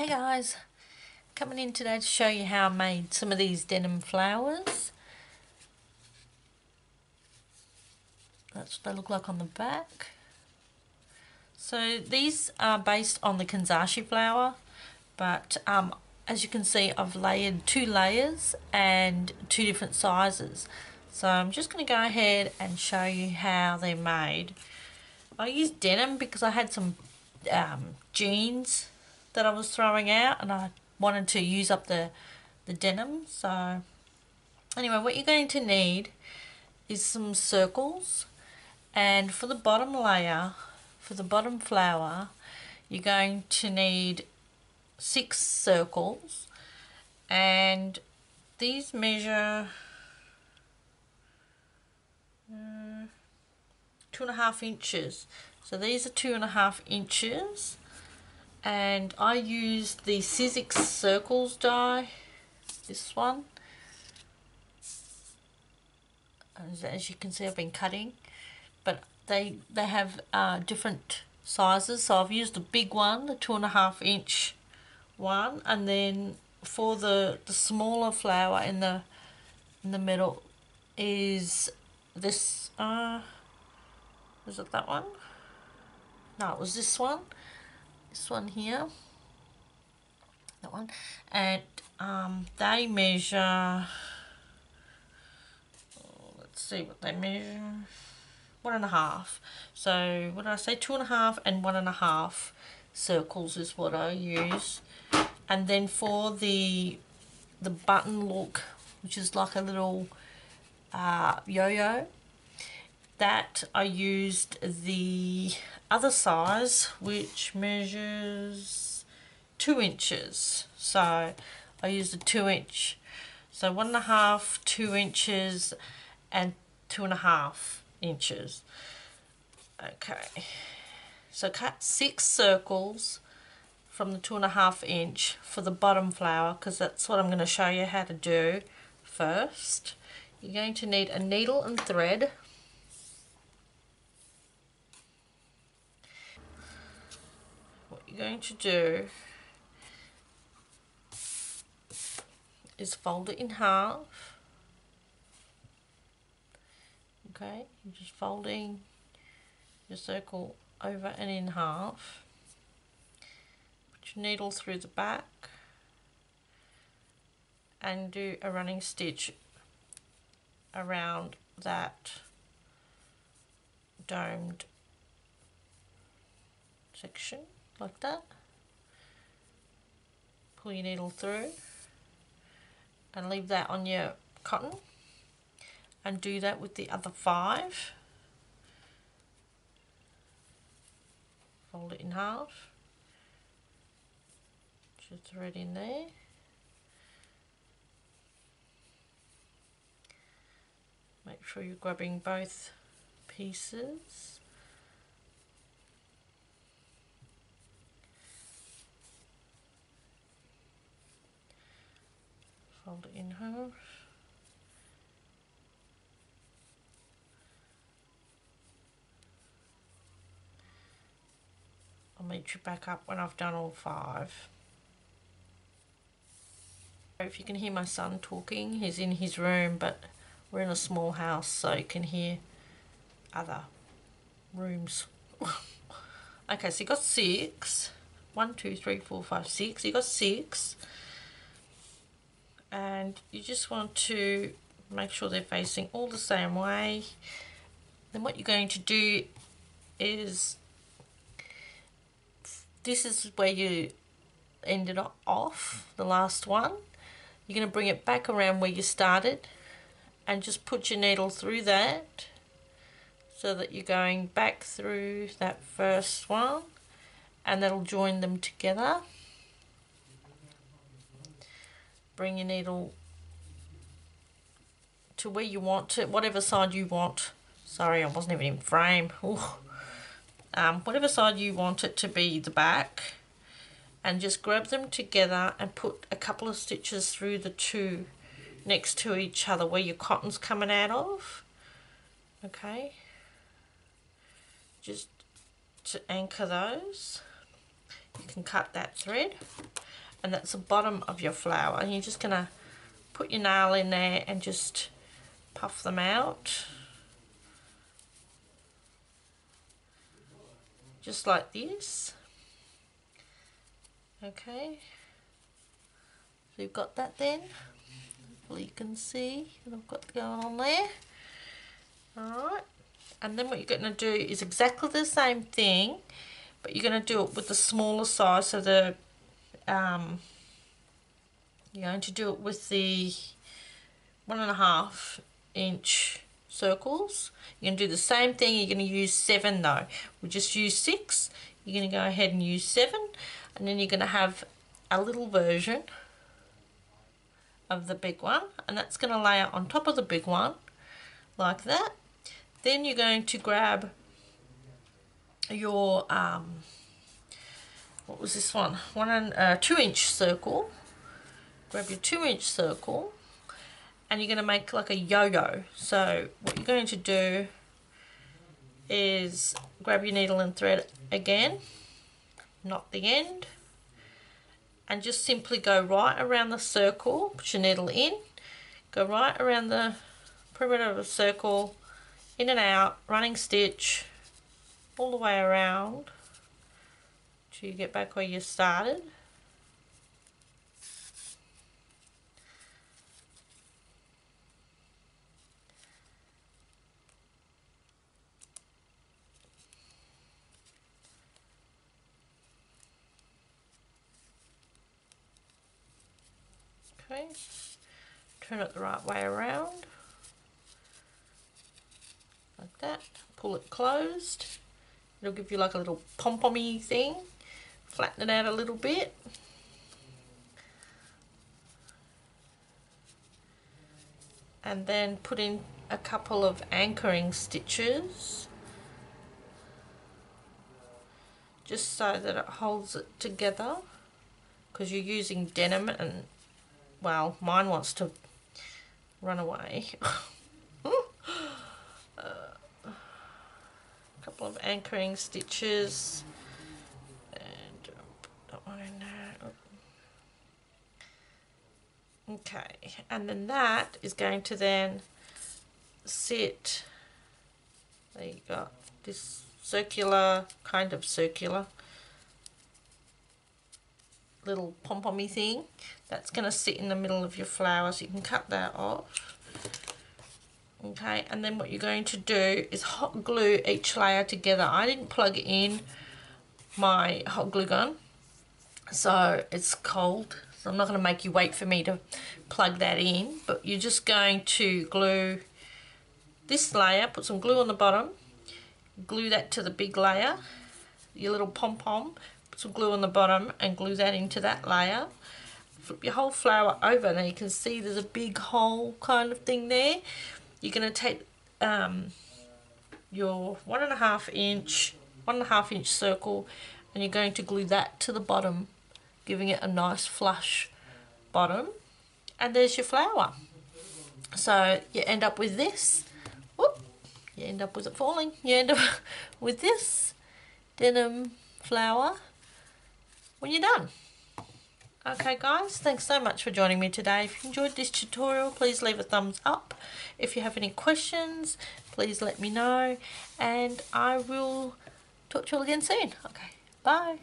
Hey guys, coming in today to show you how I made some of these denim flowers. That's what they look like on the back. So these are based on the Kanzashi flower, but as you can see I've layered 2 layers and 2 different sizes. So I'm just going to go ahead and show you how they're made. I used denim because I had some jeans that I was throwing out and I wanted to use up the denim. So anyway, what you're going to need is some circles, and for the bottom layer, for the bottom flower, you're going to need 6 circles, and these measure 2.5 inches. So these are 2.5 inches, and I used the Sizzix circles die, this one. As you can see, I've been cutting, but they have different sizes. So I've used the big one, the 2.5 inch one, and then for the smaller flower in the middle is this. Is it that one? No, it was this one. This one here. That one, and they measure. Let's see what they measure. 1.5. So what did I say? 2.5 and 1.5 circles is what I use. And then for the button look, which is like a little yo-yo, that I used the other size, which measures 2 inches. So I used a 2 inch. So 1.5, 2 inches, and 2.5 inches. Okay, so cut 6 circles from the 2.5 inch for the bottom flower, because that's what I'm going to show you how to do first. You're going to need a needle and thread. What you're going to do is fold it in half. Okay, you're just folding your circle over and in half. Put your needle through the back and do a running stitch around that domed section like that. Pull your needle through and leave that on your cotton, and do that with the other 5. Fold it in half, put your thread in there, make sure you're grabbing both pieces. Fold it in half. I'll meet you back up when I've done all 5. If you can hear my son talking, he's in his room, but we're in a small house, so you can hear other rooms. Okay, so you got 6. 1, 2, 3, 4, 5, 6. You got 6, and you just want to make sure they're facing all the same way. Then what you're going to do is, this is where you ended off, the last one. You're going to bring it back around where you started and just put your needle through that, so that you're going back through that first one, and that'll join them together. Bring your needle to where you want it, whatever side you want. Sorry, I wasn't even in frame. Whatever side you want it to be, the back, and just grab them together and put a couple of stitches through the 2 next to each other where your cotton's coming out of. Okay, just to anchor those. You can cut that thread, and that's the bottom of your flower. And you're just going to put your nail in there and just puff them out. Just like this. Okay. So you've got that then. Hopefully you can see what I've got going on there. Alright. And then what you're going to do is exactly the same thing, but you're going to do it with the smaller size. So the you're going to do it with the 1.5 inch circles. You're going to do the same thing. You're going to use 7 though. We just use 6. You're going to go ahead and use 7, and then you're going to have a little version of the big one, and that's going to lay out on top of the big one like that. Then you're going to grab your what was this one? 2 inch circle. Grab your 2 inch circle, and you're going to make like a yo-yo. So what you're going to do is grab your needle and thread again, knot the end, and just simply go right around the circle. Put your needle in, go right around the perimeter of the circle, in and out, running stitch all the way around till you get back where you started. Okay, turn it the right way around, like that, pull it closed. It'll give you like a little pom-pommy thing. Flatten it out a little bit. And then put in a couple of anchoring stitches, just so that it holds it together, because you're using denim and, well, mine wants to run away. Couple of anchoring stitches, and put that one in there. Okay, and then that is going to then sit. There you go. This circular, kind of circular little pom-pommy thing, that's going to sit in the middle of your flower, so you can cut that off. Okay, and then what you're going to do is hot glue each layer together. I didn't plug in my hot glue gun, so it's cold, so I'm not going to make you wait for me to plug that in, but you're just going to glue this layer, put some glue on the bottom, glue that to the big layer, your little pom-pom, put some glue on the bottom and glue that into that layer. Flip your whole flower over. Now you can see there's a big hole kind of thing there. You're going to take your 1.5 inch circle, and you're going to glue that to the bottom, giving it a nice flush bottom, and there's your flower. So you end up with this. Whoop, you end up with it falling. You end up with this denim flower when you're done. Okay guys, thanks so much for joining me today. If you enjoyed this tutorial, please leave a thumbs up. If you have any questions, please let me know, and I will talk to you all again soon. Okay, bye.